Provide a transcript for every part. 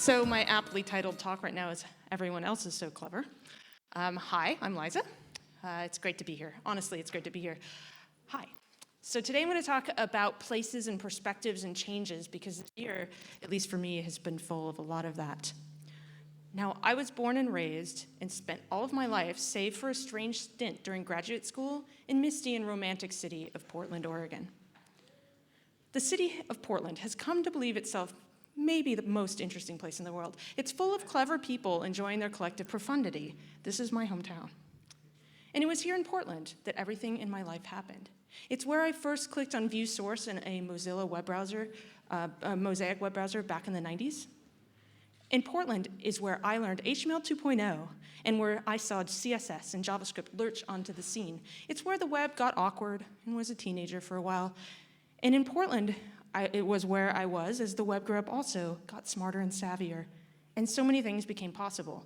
So my aptly titled talk right now is Everyone Else is So Clever. Hi, I'm Lyza. It's great to be here. Honestly, it's great to be here. Hi. So today I'm going to talk about places and perspectives and changes because this year, at least for me, has been full of a lot of that. Now, I was born and raised and spent all of my life, save for a strange stint during graduate school, in misty and romantic city of Portland, Oregon. The city of Portland has come to believe itself maybe the most interesting place in the world. It's full of clever people enjoying their collective profundity. This is my hometown. And it was here in Portland that everything in my life happened. It's where I first clicked on View Source in a Mozilla web browser, a Mosaic web browser back in the 90s. In Portland is where I learned HTML 2.0 and where I saw CSS and JavaScript lurch onto the scene. It's where the web got awkward and was a teenager for a while. And in Portland, it was where I was as the web grew up also, got smarter and savvier, and so many things became possible.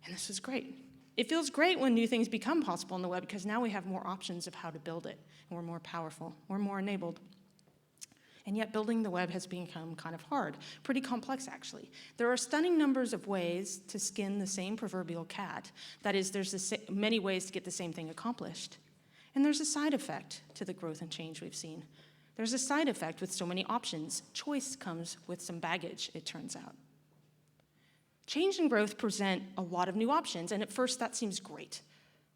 And this was great. It feels great when new things become possible on the web because now we have more options of how to build it, and we're more powerful, we're more enabled. And yet building the web has become kind of hard, pretty complex actually. There are stunning numbers of ways to skin the same proverbial cat. That is, there's many ways to get the same thing accomplished. And there's a side effect to the growth and change we've seen. There's a side effect with so many options. Choice comes with some baggage, it turns out. Change and growth present a lot of new options, and at first that seems great.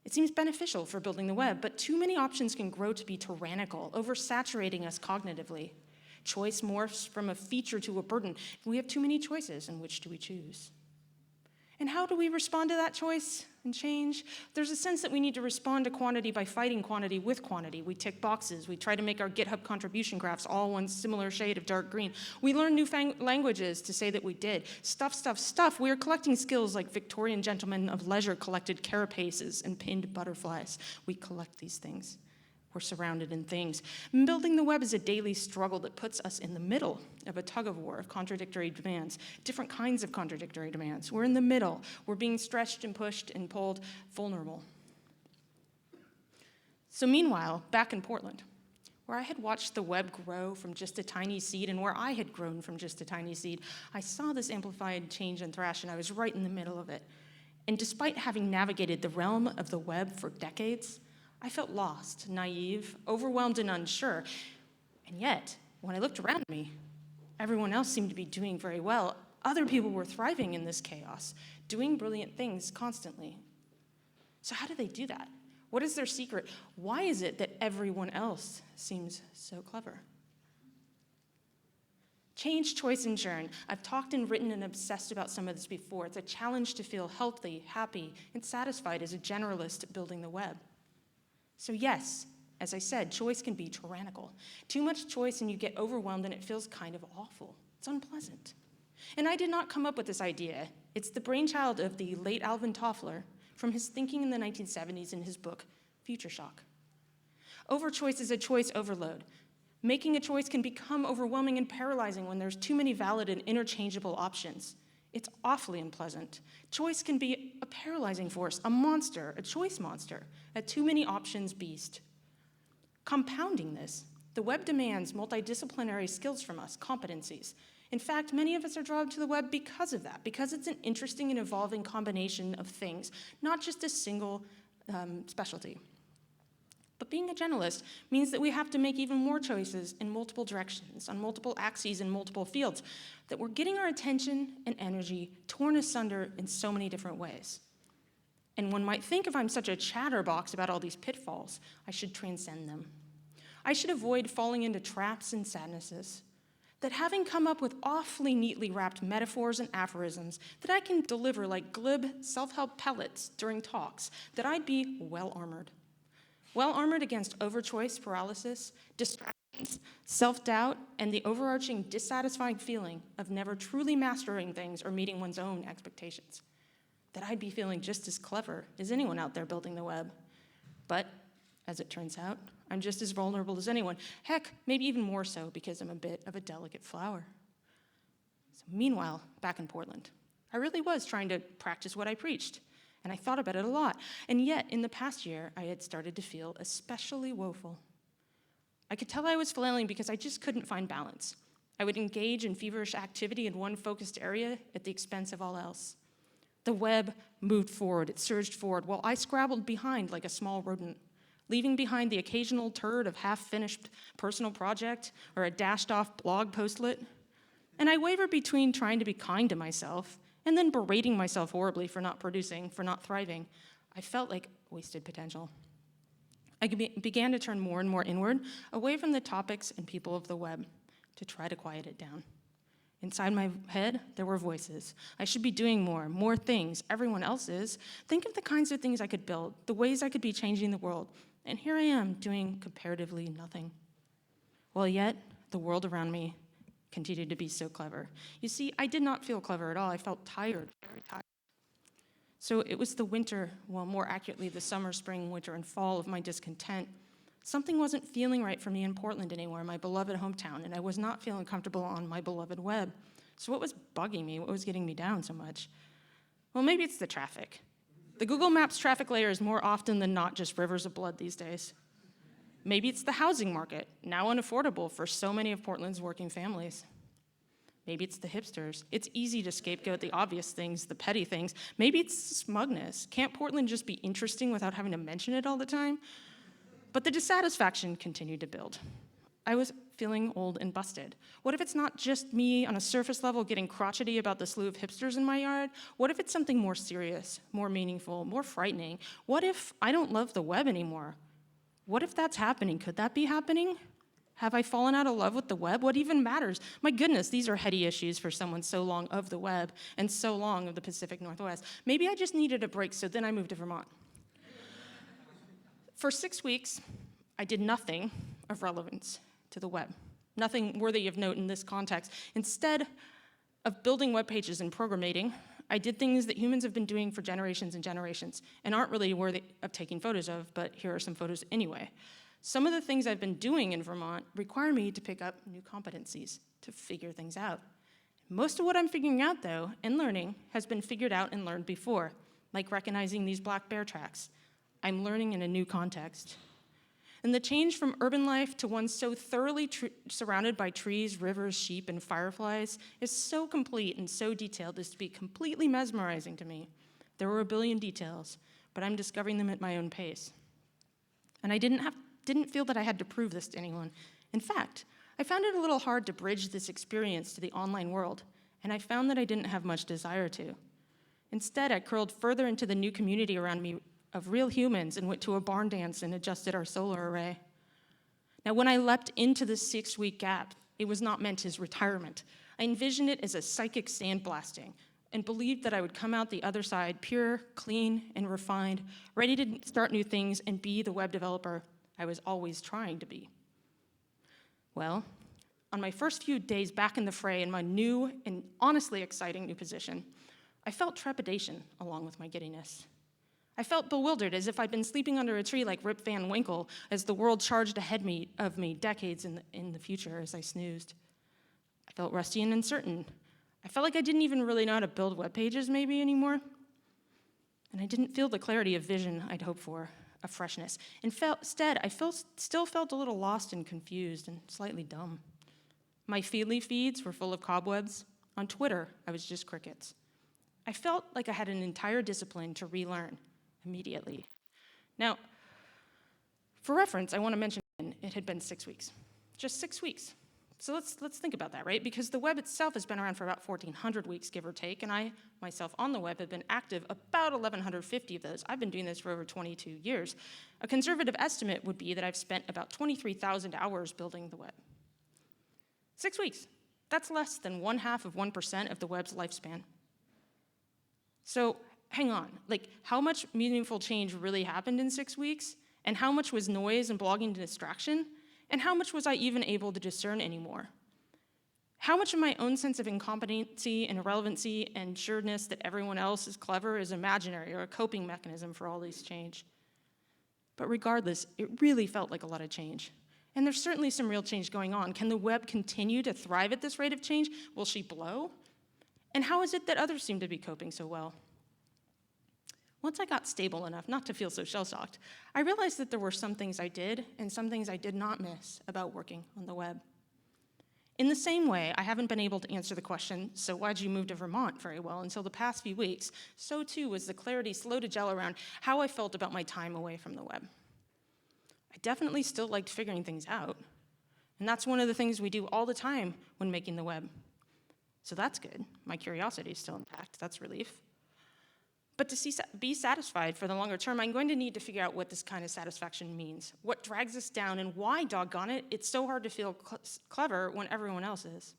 It seems beneficial for building the web, but too many options can grow to be tyrannical, oversaturating us cognitively. Choice morphs from a feature to a burden. We have too many choices, and which do we choose? And how do we respond to that choice and change? There's a sense that we need to respond to quantity by fighting quantity with quantity. We tick boxes. We try to make our GitHub contribution graphs all one similar shade of dark green. We learn new languages to say that we did. Stuff. We are collecting skills like Victorian gentlemen of leisure collected carapaces and pinned butterflies. We collect these things. We're surrounded in things. Building the web is a daily struggle that puts us in the middle of a tug-of-war of contradictory demands, different kinds of contradictory demands. We're in the middle. We're being stretched and pushed and pulled, vulnerable. So meanwhile, back in Portland, where I had watched the web grow from just a tiny seed and where I had grown from just a tiny seed, I saw this amplified change and thrash, and I was right in the middle of it. And despite having navigated the realm of the web for decades, I felt lost, naive, overwhelmed, and unsure. And yet, when I looked around me, everyone else seemed to be doing very well. Other people were thriving in this chaos, doing brilliant things constantly. So how do they do that? What is their secret? Why is it that everyone else seems so clever? Change, choice, and churn. I've talked and written and obsessed about some of this before. It's a challenge to feel healthy, happy, and satisfied as a generalist building the web. So yes, as I said, choice can be tyrannical. Too much choice and you get overwhelmed and it feels kind of awful. It's unpleasant. And I did not come up with this idea. It's the brainchild of the late Alvin Toffler from his thinking in the 1970s in his book, Future Shock. Overchoice is a choice overload. Making a choice can become overwhelming and paralyzing when there's too many valid and interchangeable options. It's awfully unpleasant. Choice can be a paralyzing force, a monster, a choice monster, a too many options beast. Compounding this, the web demands multidisciplinary skills from us, competencies. In fact, many of us are drawn to the web because of that, because it's an interesting and evolving combination of things, not just a single specialty. But being a generalist means that we have to make even more choices in multiple directions, on multiple axes in multiple fields, that we're getting our attention and energy torn asunder in so many different ways. And one might think if I'm such a chatterbox about all these pitfalls, I should transcend them. I should avoid falling into traps and sadnesses. That having come up with awfully neatly wrapped metaphors and aphorisms that I can deliver like glib self-help pellets during talks, that I'd be well-armored. Well-armored against overchoice paralysis, distractions, self-doubt, and the overarching dissatisfying feeling of never truly mastering things or meeting one's own expectations. That I'd be feeling just as clever as anyone out there building the web. But, as it turns out, I'm just as vulnerable as anyone. Heck, maybe even more so because I'm a bit of a delicate flower. So meanwhile, back in Portland, I really was trying to practice what I preached. And I thought about it a lot. And yet, in the past year, I had started to feel especially woeful. I could tell I was flailing because I just couldn't find balance. I would engage in feverish activity in one focused area at the expense of all else. The web moved forward, it surged forward, while I scrabbled behind like a small rodent, leaving behind the occasional turd of half-finished personal project or a dashed-off blog postlet. And I wavered between trying to be kind to myself and then berating myself horribly for not producing, for not thriving. I felt like wasted potential. I began to turn more and more inward, away from the topics and people of the web, to try to quiet it down. Inside my head, there were voices. I should be doing more things. Everyone else is. Think of the kinds of things I could build, the ways I could be changing the world. And here I am, doing comparatively nothing. While yet, the world around me continued to be so clever. You see, I did not feel clever at all. I felt tired, very tired. So it was the winter, well, more accurately, the summer, spring, winter, and fall of my discontent. Something wasn't feeling right for me in Portland anymore, my beloved hometown, and I was not feeling comfortable on my beloved web. So what was bugging me? What was getting me down so much? Well, maybe it's the traffic. The Google Maps traffic layer is more often than not just rivers of blood these days. Maybe it's the housing market, now unaffordable for so many of Portland's working families. Maybe it's the hipsters. It's easy to scapegoat the obvious things, the petty things. Maybe it's smugness. Can't Portland just be interesting without having to mention it all the time? But the dissatisfaction continued to build. I was feeling old and busted. What if it's not just me on a surface level getting crotchety about the slew of hipsters in my yard? What if it's something more serious, more meaningful, more frightening? What if I don't love the web anymore? What if that's happening? Could that be happening? Have I fallen out of love with the web? What even matters? My goodness, these are heady issues for someone so long of the web and so long of the Pacific Northwest. Maybe I just needed a break, so then I moved to Vermont. For 6 weeks, I did nothing of relevance to the web, nothing worthy of note in this context. Instead of building web pages and programmating, I did things that humans have been doing for generations and generations and aren't really worthy of taking photos of, but here are some photos anyway. Some of the things I've been doing in Vermont require me to pick up new competencies, to figure things out. Most of what I'm figuring out, though, and learning, has been figured out and learned before, like recognizing these black bear tracks. I'm learning in a new context. And the change from urban life to one so thoroughly surrounded by trees, rivers, sheep, and fireflies is so complete and so detailed as to be completely mesmerizing to me. There were a billion details, but I'm discovering them at my own pace. And I didn't feel that I had to prove this to anyone. In fact, I found it a little hard to bridge this experience to the online world, and I found that I didn't have much desire to. Instead, I curled further into the new community around me of real humans and went to a barn dance and adjusted our solar array. Now, when I leapt into the 6-week gap, it was not meant as retirement. I envisioned it as a psychic sandblasting and believed that I would come out the other side pure, clean, and refined, ready to start new things and be the web developer I was always trying to be. Well, on my first few days back in the fray in my new and honestly exciting new position, I felt trepidation along with my giddiness. I felt bewildered, as if I'd been sleeping under a tree like Rip Van Winkle as the world charged ahead of me decades in the future as I snoozed. I felt rusty and uncertain. I felt like I didn't even really know how to build web pages maybe anymore. And I didn't feel the clarity of vision I'd hoped for, of freshness. Instead, I still felt a little lost and confused and slightly dumb. My Feedly feeds were full of cobwebs. On Twitter, I was just crickets. I felt like I had an entire discipline to relearn immediately. Now, for reference, I want to mention it had been 6 weeks. Just 6 weeks. So let's think about that, right? Because the web itself has been around for about 1,400 weeks, give or take, and I, myself, on the web have been active about 1,150 of those. I've been doing this for over 22 years. A conservative estimate would be that I've spent about 23,000 hours building the web. 6 weeks. That's less than 0.5% of the web's lifespan. So hang on, like how much meaningful change really happened in 6 weeks? And how much was noise and blogging distraction? And how much was I even able to discern anymore? How much of my own sense of incompetency and irrelevancy and sureness that everyone else is clever is imaginary or a coping mechanism for all this change? But regardless, it really felt like a lot of change. And there's certainly some real change going on. Can the web continue to thrive at this rate of change? Will she blow? And how is it that others seem to be coping so well? Once I got stable enough not to feel so shell-shocked, I realized that there were some things I did and some things I did not miss about working on the web. In the same way, I haven't been able to answer the question, so why'd you move to Vermont, very well until the past few weeks. So too was the clarity slow to gel around how I felt about my time away from the web. I definitely still liked figuring things out. And that's one of the things we do all the time when making the web. So that's good. My curiosity is still intact. That's relief. But to be satisfied for the longer term, I'm going to need to figure out what this kind of satisfaction means, what drags us down, and why, doggone it, it's so hard to feel clever when everyone else is.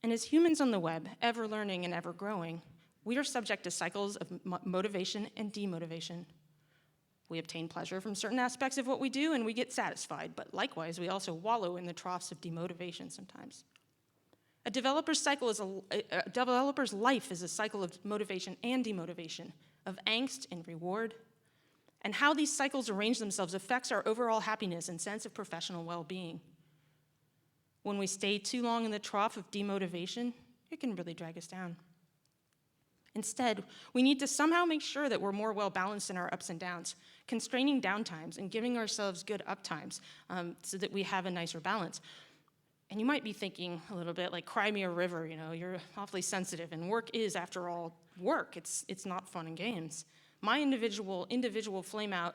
And as humans on the web, ever learning and ever growing, we are subject to cycles of motivation and demotivation. We obtain pleasure from certain aspects of what we do, and we get satisfied, but likewise, we also wallow in the troughs of demotivation sometimes. A developer's life is a cycle of motivation and demotivation, of angst and reward. And how these cycles arrange themselves affects our overall happiness and sense of professional well-being. When we stay too long in the trough of demotivation, it can really drag us down. Instead, we need to somehow make sure that we're more well-balanced in our ups and downs, constraining downtimes and giving ourselves good uptimes so that we have a nicer balance. And you might be thinking a little bit like, cry me a river, you're awfully sensitive, and work is, after all, work. It's not fun and games. My individual flame out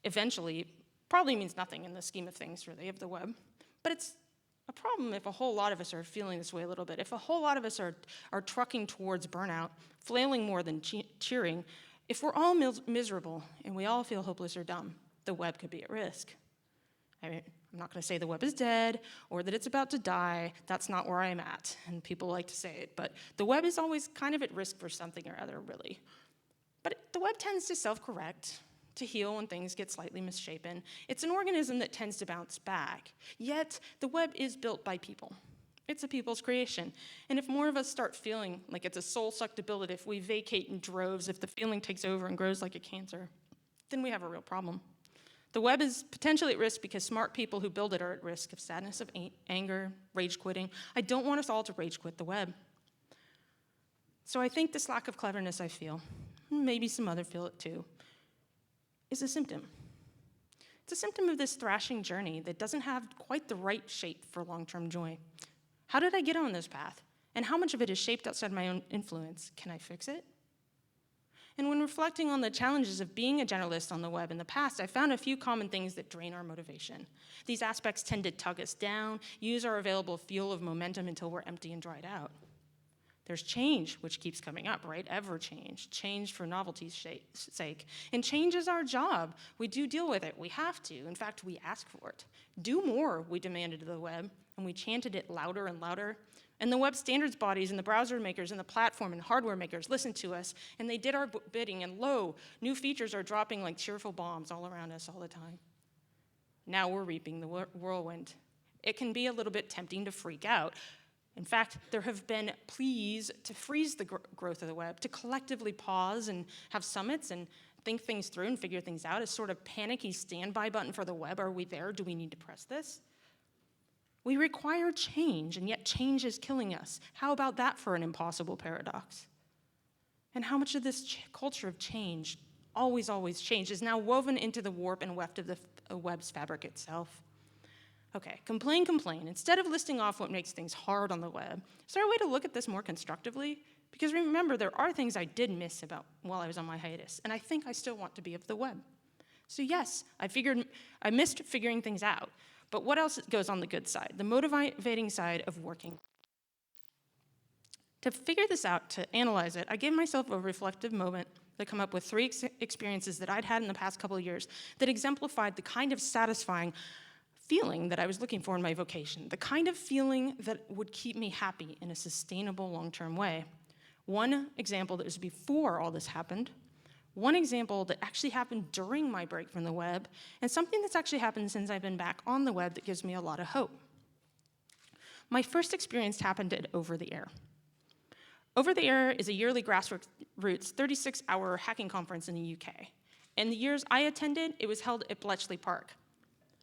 eventually probably means nothing in the scheme of things, really, of the web. But it's a problem if a whole lot of us are feeling this way a little bit. If a whole lot of us are trucking towards burnout, flailing more than cheering, if we're all miserable and we all feel hopeless or dumb, the web could be at risk. I mean, I'm not going to say the web is dead or that it's about to die. That's not where I'm at, and people like to say it. But the web is always kind of at risk for something or other, really. But the web tends to self-correct, to heal when things get slightly misshapen. It's an organism that tends to bounce back. Yet, the web is built by people. It's a people's creation. And if more of us start feeling like it's a soul-sucked ability, if we vacate in droves, if the feeling takes over and grows like a cancer, then we have a real problem. The web is potentially at risk because smart people who build it are at risk of sadness, of anger, rage quitting. I don't want us all to rage quit the web. So I think this lack of cleverness I feel, maybe some other feel it too, is a symptom. It's a symptom of this thrashing journey that doesn't have quite the right shape for long-term joy. How did I get on this path? And how much of it is shaped outside my own influence? Can I fix it? And when reflecting on the challenges of being a generalist on the web in the past, I found a few common things that drain our motivation. These aspects tend to tug us down, use our available fuel of momentum until we're empty and dried out. There's change, which keeps coming up, right? Ever change for novelty's sake. And change is our job. We do deal with it. We have to. In fact, we ask for it. Do more, we demanded of the web, and we chanted it louder and louder. And the web standards bodies and the browser makers and the platform and hardware makers listened to us, and they did our bidding, and lo, new features are dropping like cheerful bombs all around us all the time. Now we're reaping the whirlwind. It can be a little bit tempting to freak out. In fact, there have been pleas to freeze the growth of the web, to collectively pause and have summits and think things through and figure things out, a sort of panicky standby button for the web. Are we there? Do we need to press this? We require change, and yet change is killing us. How about that for an impossible paradox? And how much of this culture of change, always change, is now woven into the warp and weft of the web's fabric itself? Okay, complain. Instead of listing off what makes things hard on the web, is there a way to look at this more constructively? Because remember, there are things I did miss about while I was on my hiatus, and I think I still want to be of the web. So yes, I missed figuring things out, but what else goes on the good side, the motivating side of working? To figure this out, to analyze it, I gave myself a reflective moment to come up with 3 experiences that I'd had in the past couple of years that exemplified the kind of satisfying feeling that I was looking for in my vocation, the kind of feeling that would keep me happy in a sustainable, long-term way. One example that was before all this happened, one example that actually happened during my break from the web, and something that's actually happened since I've been back on the web that gives me a lot of hope. My first experience happened at Over the Air. Over the Air is a yearly grassroots 36-hour hacking conference in the UK. In the years I attended, it was held at Bletchley Park.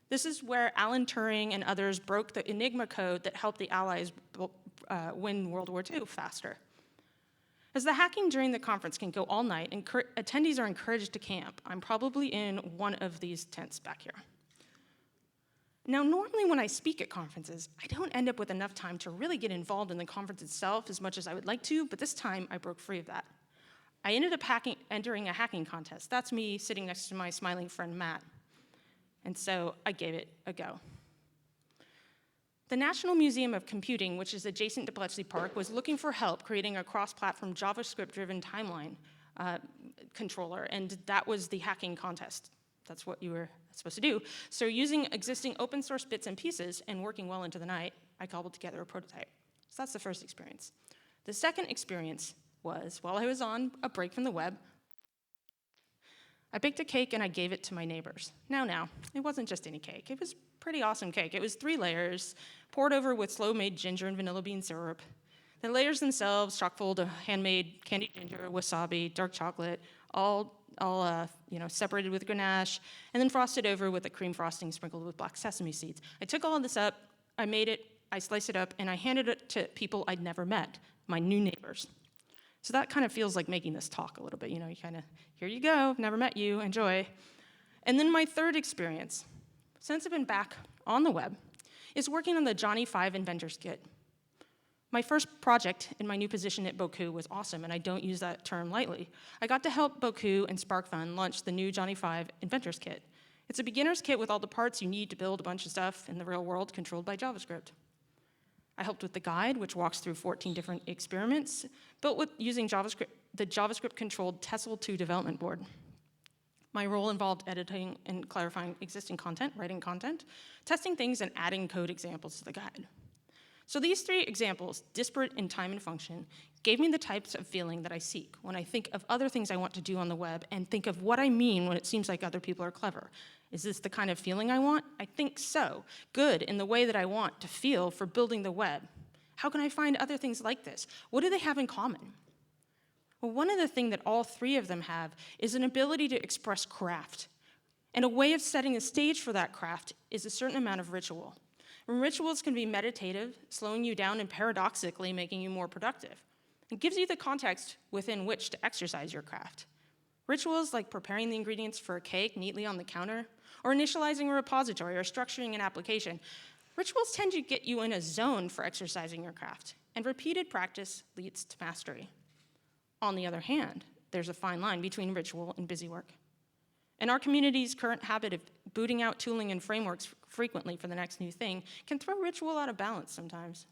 This is where Alan Turing and others broke the Enigma code that helped the Allies win World War II faster. As the hacking during the conference can go all night, and attendees are encouraged to camp, I'm probably in one of these tents back here. Now, normally when I speak at conferences, I don't end up with enough time to really get involved in the conference itself as much as I would like to, but this time I broke free of that. I ended up entering a hacking contest. That's me sitting next to my smiling friend, Matt. And so I gave it a go. The National Museum of Computing, which is adjacent to Bletchley Park, was looking for help creating a cross-platform JavaScript-driven timeline controller, and that was the hacking contest. That's what you were supposed to do. So using existing open source bits and pieces and working well into the night, I cobbled together a prototype. So that's the first experience. The second experience was, while I was on a break from the web, I baked a cake and I gave it to my neighbors. Now, it wasn't just any cake. It was pretty awesome cake. It was 3 layers, poured over with slow-made ginger and vanilla bean syrup. The layers themselves, chock full of handmade candied ginger, wasabi, dark chocolate, all separated with ganache, and then frosted over with a cream frosting sprinkled with black sesame seeds. I took all of this up, I made it, I sliced it up, and I handed it to people I'd never met, my new neighbors. So that kind of feels like making this talk a little bit. You kind of, here you go, never met you, enjoy. And then my third experience, since I've been back on the web, is working on the Johnny 5 Inventors Kit. My first project in my new position at Bloq was awesome, and I don't use that term lightly. I got to help Bloq and SparkFun launch the new Johnny 5 Inventors Kit. It's a beginner's kit with all the parts you need to build a bunch of stuff in the real world controlled by JavaScript. I helped with the guide, which walks through 14 different experiments, built with using the JavaScript-controlled Tessel2 development board. My role involved editing and clarifying existing content, writing content, testing things, and adding code examples to the guide. So these 3 examples, disparate in time and function, gave me the types of feeling that I seek when I think of other things I want to do on the web and think of what I mean when it seems like other people are clever. Is this the kind of feeling I want? I think so. Good in the way that I want to feel for building the web. How can I find other things like this? What do they have in common? Well, one of the things that all 3 of them have is an ability to express craft. And a way of setting the stage for that craft is a certain amount of ritual. And rituals can be meditative, slowing you down and paradoxically making you more productive. It gives you the context within which to exercise your craft. Rituals like preparing the ingredients for a cake neatly on the counter, or initializing a repository, or structuring an application. Rituals tend to get you in a zone for exercising your craft, and repeated practice leads to mastery. On the other hand, there's a fine line between ritual and busy work. And our community's current habit of booting out tooling and frameworks frequently for the next new thing can throw ritual out of balance sometimes.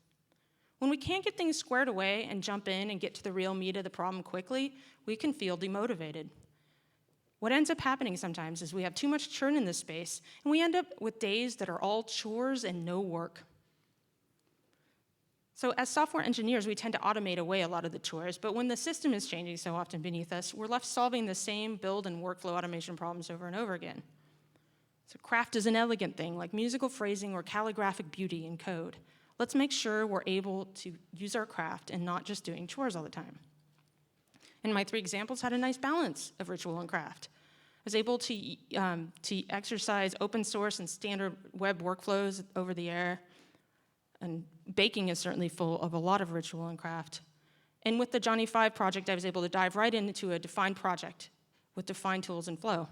When we can't get things squared away and jump in and get to the real meat of the problem quickly, we can feel demotivated. What ends up happening sometimes is we have too much churn in this space, and we end up with days that are all chores and no work. So as software engineers, we tend to automate away a lot of the chores, but when the system is changing so often beneath us, we're left solving the same build and workflow automation problems over and over again. So craft is an elegant thing, like musical phrasing or calligraphic beauty in code. Let's make sure we're able to use our craft and not just doing chores all the time. And my 3 examples had a nice balance of ritual and craft. I was able to exercise open source and standard web workflows over the air. And baking is certainly full of a lot of ritual and craft. And with the Johnny 5 project, I was able to dive right into a defined project with defined tools and flow.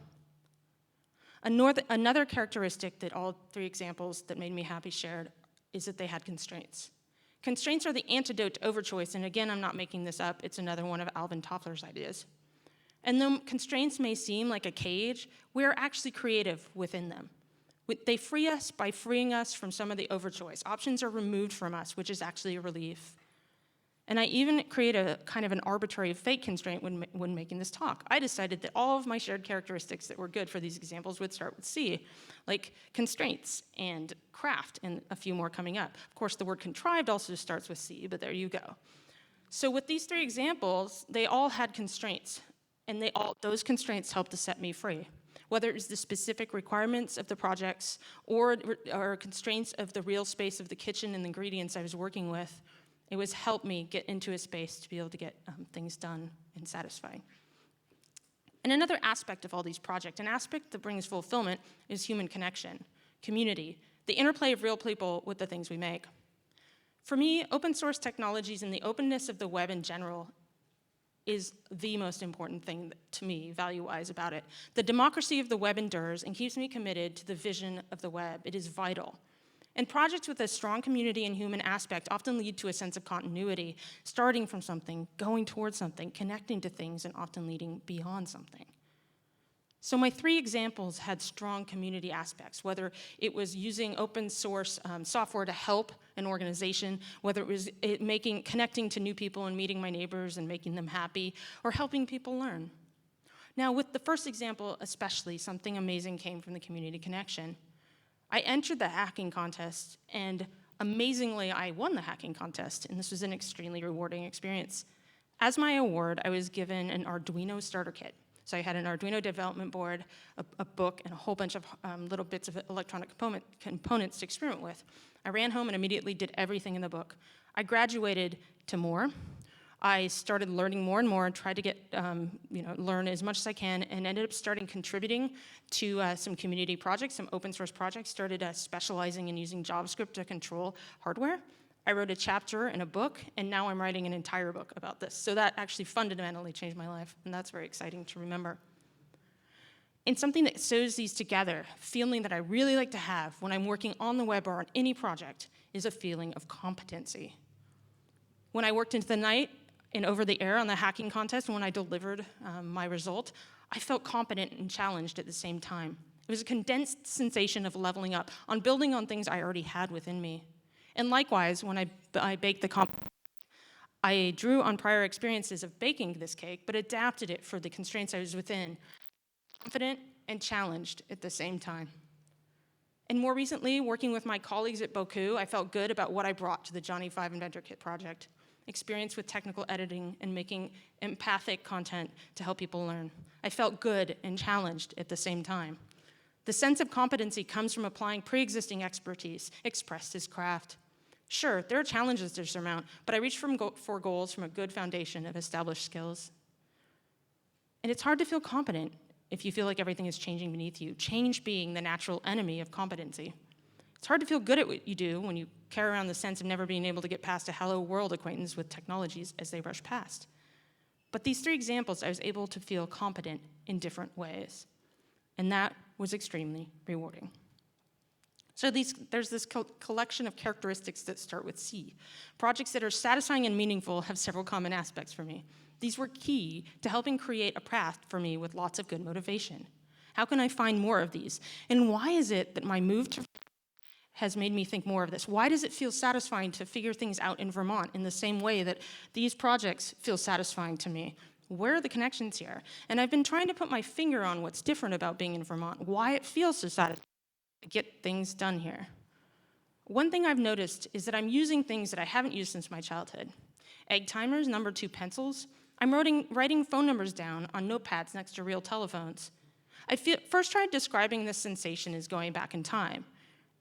Another characteristic that all 3 examples that made me happy shared is that they had constraints. Constraints are the antidote to overchoice, and again, I'm not making this up, it's another one of Alvin Toffler's ideas. And though constraints may seem like a cage, we're actually creative within them. They free us by freeing us from some of the overchoice. Options are removed from us, which is actually a relief. And I even create a kind of an arbitrary fake constraint when making this talk. I decided that all of my shared characteristics that were good for these examples would start with C, like constraints and craft, and a few more coming up. Of course, the word contrived also starts with C, but there you go. So with these 3 examples, they all had constraints, and those constraints helped to set me free. Whether it was the specific requirements of the projects or constraints of the real space of the kitchen and the ingredients I was working with, it was helped me get into a space to be able to get things done and satisfying. And another aspect of all these projects, an aspect that brings fulfillment, is human connection, community, the interplay of real people with the things we make. For me, open source technologies and the openness of the web in general is the most important thing to me, value-wise, about it. The democracy of the web endures and keeps me committed to the vision of the web. It is vital. And projects with a strong community and human aspect often lead to a sense of continuity, starting from something, going towards something, connecting to things, and often leading beyond something. So my 3 examples had strong community aspects, whether it was using open source software to help an organization, whether it was connecting to new people and meeting my neighbors and making them happy, or helping people learn. Now, with the first example especially, something amazing came from the community connection. I entered the hacking contest, and amazingly, I won the hacking contest, and this was an extremely rewarding experience. As my award, I was given an Arduino starter kit. So I had an Arduino development board, a book, and a whole bunch of little bits of electronic components to experiment with. I ran home and immediately did everything in the book. I graduated to more. I started learning more and more and tried to get, learn as much as I can, and ended up starting contributing to some community projects, some open source projects, started specializing in using JavaScript to control hardware. I wrote a chapter in a book, and now I'm writing an entire book about this. So that actually fundamentally changed my life, and that's very exciting to remember. And something that sews these together, feeling that I really like to have when I'm working on the web or on any project, is a feeling of competency. When I worked into the night and over the air on the hacking contest, and when I delivered my result, I felt competent and challenged at the same time. It was a condensed sensation of leveling up, on building on things I already had within me. And likewise, when I baked the I drew on prior experiences of baking this cake, but adapted it for the constraints I was within, confident and challenged at the same time. And more recently, working with my colleagues at Bloq, I felt good about what I brought to the Johnny 5 Inventor Kit project. Experience with technical editing and making empathic content to help people learn. I felt good and challenged at the same time. The sense of competency comes from applying pre-existing expertise expressed as craft. Sure, there are challenges to surmount, but I reach for goals from a good foundation of established skills. And it's hard to feel competent if you feel like everything is changing beneath you, change being the natural enemy of competency. It's hard to feel good at what you do when you carry around the sense of never being able to get past a hello world acquaintance with technologies as they rush past. But these 3 examples, I was able to feel competent in different ways, and that was extremely rewarding. So there's this collection of characteristics that start with C. Projects that are satisfying and meaningful have several common aspects for me. These were key to helping create a path for me with lots of good motivation. How can I find more of these? And why is it that my move to has made me think more of this? Why does it feel satisfying to figure things out in Vermont in the same way that these projects feel satisfying to me? Where are the connections here? And I've been trying to put my finger on what's different about being in Vermont, why it feels so satisfying to get things done here. One thing I've noticed is that I'm using things that I haven't used since my childhood. Egg timers, number 2 pencils. I'm writing phone numbers down on notepads next to real telephones. I first tried describing this sensation as going back in time.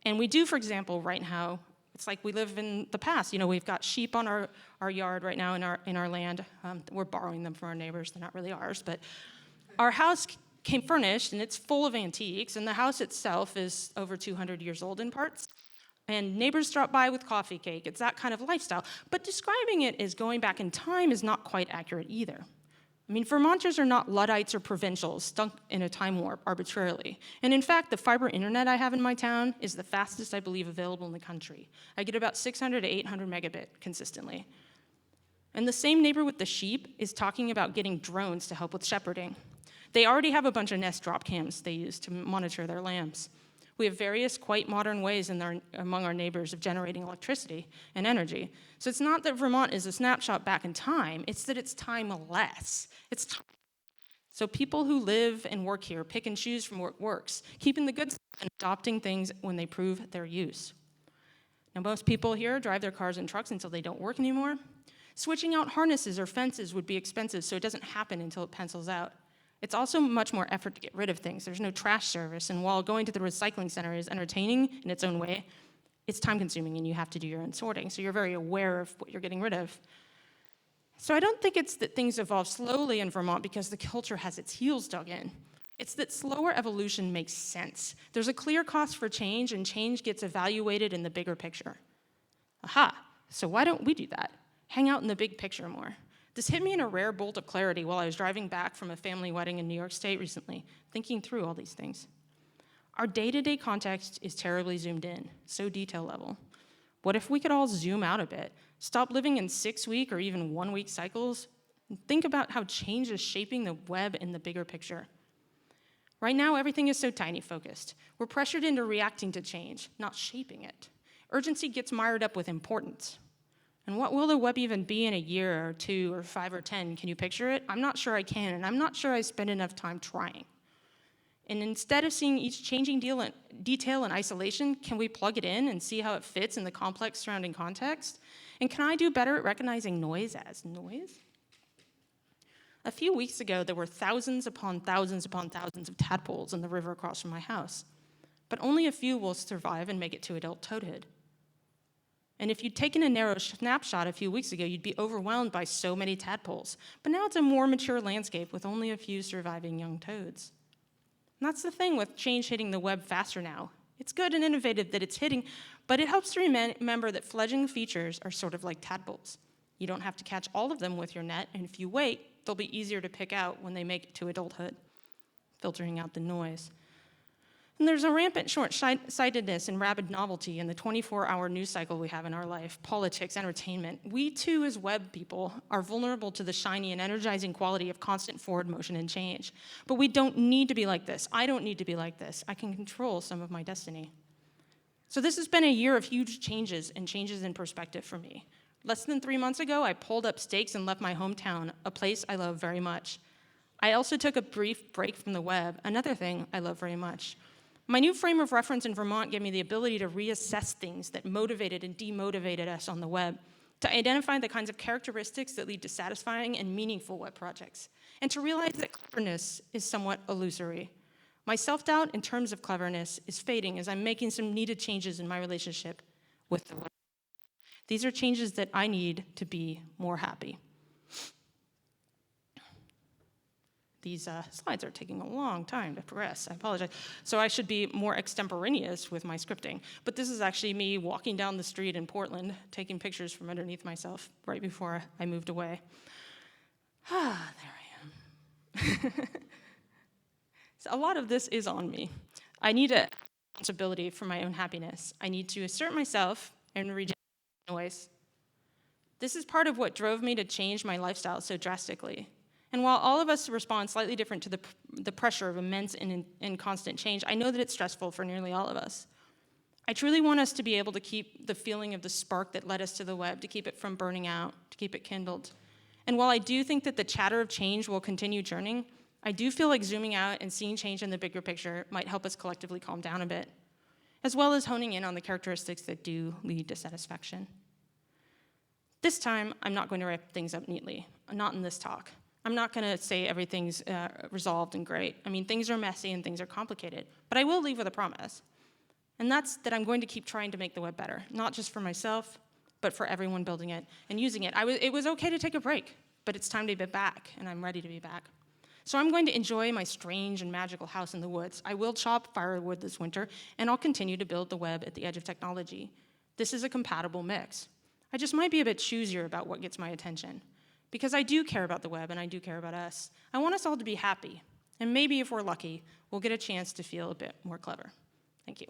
And we do, for example, right now, it's like we live in the past. You know, we've got sheep on our yard right now in our land. We're borrowing them from our neighbors. They're not really ours, but our house came furnished, and it's full of antiques, and the house itself is over 200 years old in parts. And neighbors drop by with coffee cake. It's that kind of lifestyle. But describing it as going back in time is not quite accurate either. I mean, Vermonters are not Luddites or provincials stuck in a time warp arbitrarily. And in fact, the fiber internet I have in my town is the fastest, I believe, available in the country. I get about 600 to 800 megabit consistently. And the same neighbor with the sheep is talking about getting drones to help with shepherding. They already have a bunch of Nest drop cams they use to monitor their lambs. We have various quite modern ways among our neighbors of generating electricity and energy. So it's not that Vermont is a snapshot back in time, it's that it's timeless. So people who live and work here pick and choose from what works, keeping the good stuff and adopting things when they prove their use. Now, most people here drive their cars and trucks until they don't work anymore. Switching out harnesses or fences would be expensive, so it doesn't happen until it pencils out. It's also much more effort to get rid of things. There's no trash service, and while going to the recycling center is entertaining in its own way, it's time-consuming, and you have to do your own sorting, so you're very aware of what you're getting rid of. So I don't think it's that things evolve slowly in Vermont because the culture has its heels dug in. It's that slower evolution makes sense. There's a clear cost for change, and change gets evaluated in the bigger picture. Aha, so why don't we do that? Hang out in the big picture more. This hit me in a rare bolt of clarity while I was driving back from a family wedding in New York State recently, thinking through all these things. Our day-to-day context is terribly zoomed in, so detail level. What if we could all zoom out a bit, stop living in 6-week or even 1-week cycles, and think about how change is shaping the web in the bigger picture? Right now, everything is so tiny focused. We're pressured into reacting to change, not shaping it. Urgency gets mired up with importance. And what will the web even be in a year or 2 or 5 or 10? Can you picture it? I'm not sure I can, and I'm not sure I spend enough time trying. And instead of seeing each changing detail in isolation, can we plug it in and see how it fits in the complex surrounding context? And can I do better at recognizing noise as noise? A few weeks ago, there were thousands upon thousands upon thousands of tadpoles in the river across from my house. But only a few will survive and make it to adult toadhood. And if you'd taken a narrow snapshot a few weeks ago, you'd be overwhelmed by so many tadpoles. But now it's a more mature landscape with only a few surviving young toads. And that's the thing with change hitting the web faster now. It's good and innovative that it's hitting, but it helps to remember that fledgling features are sort of like tadpoles. You don't have to catch all of them with your net, and if you wait, they'll be easier to pick out when they make it to adulthood, filtering out the noise. And there's a rampant short-sightedness and rapid novelty in the 24-hour news cycle we have in our life, politics, entertainment. We too, as web people, are vulnerable to the shiny and energizing quality of constant forward motion and change. But we don't need to be like this. I don't need to be like this. I can control some of my destiny. So this has been a year of huge changes and changes in perspective for me. Less than 3 months ago, I pulled up stakes and left my hometown, a place I love very much. I also took a brief break from the web, another thing I love very much. My new frame of reference in Vermont gave me the ability to reassess things that motivated and demotivated us on the web, to identify the kinds of characteristics that lead to satisfying and meaningful web projects, and to realize that cleverness is somewhat illusory. My self-doubt in terms of cleverness is fading as I'm making some needed changes in my relationship with the web. These are changes that I need to be more happy. These slides are taking a long time to progress. I apologize. So I should be more extemporaneous with my scripting. But this is actually me walking down the street in Portland, taking pictures from underneath myself right before I moved away. There I am. So a lot of this is on me. I need a responsibility for my own happiness. I need to assert myself and reject noise. This is part of what drove me to change my lifestyle so drastically. And while all of us respond slightly different to the pressure of immense and constant change, I know that it's stressful for nearly all of us. I truly want us to be able to keep the feeling of the spark that led us to the web, to keep it from burning out, to keep it kindled. And while I do think that the chatter of change will continue churning, I do feel like zooming out and seeing change in the bigger picture might help us collectively calm down a bit, as well as honing in on the characteristics that do lead to satisfaction. This time, I'm not going to wrap things up neatly, not in this talk. I'm not going to say everything's resolved and great. I mean, things are messy and things are complicated, but I will leave with a promise. And that's that I'm going to keep trying to make the web better, not just for myself, but for everyone building it and using it. It was okay to take a break, but it's time to be back, and I'm ready to be back. So I'm going to enjoy my strange and magical house in the woods. I will chop firewood this winter, and I'll continue to build the web at the edge of technology. This is a compatible mix. I just might be a bit choosier about what gets my attention, because I do care about the web and I do care about us. I want us all to be happy, and maybe if we're lucky, we'll get a chance to feel a bit more clever. Thank you.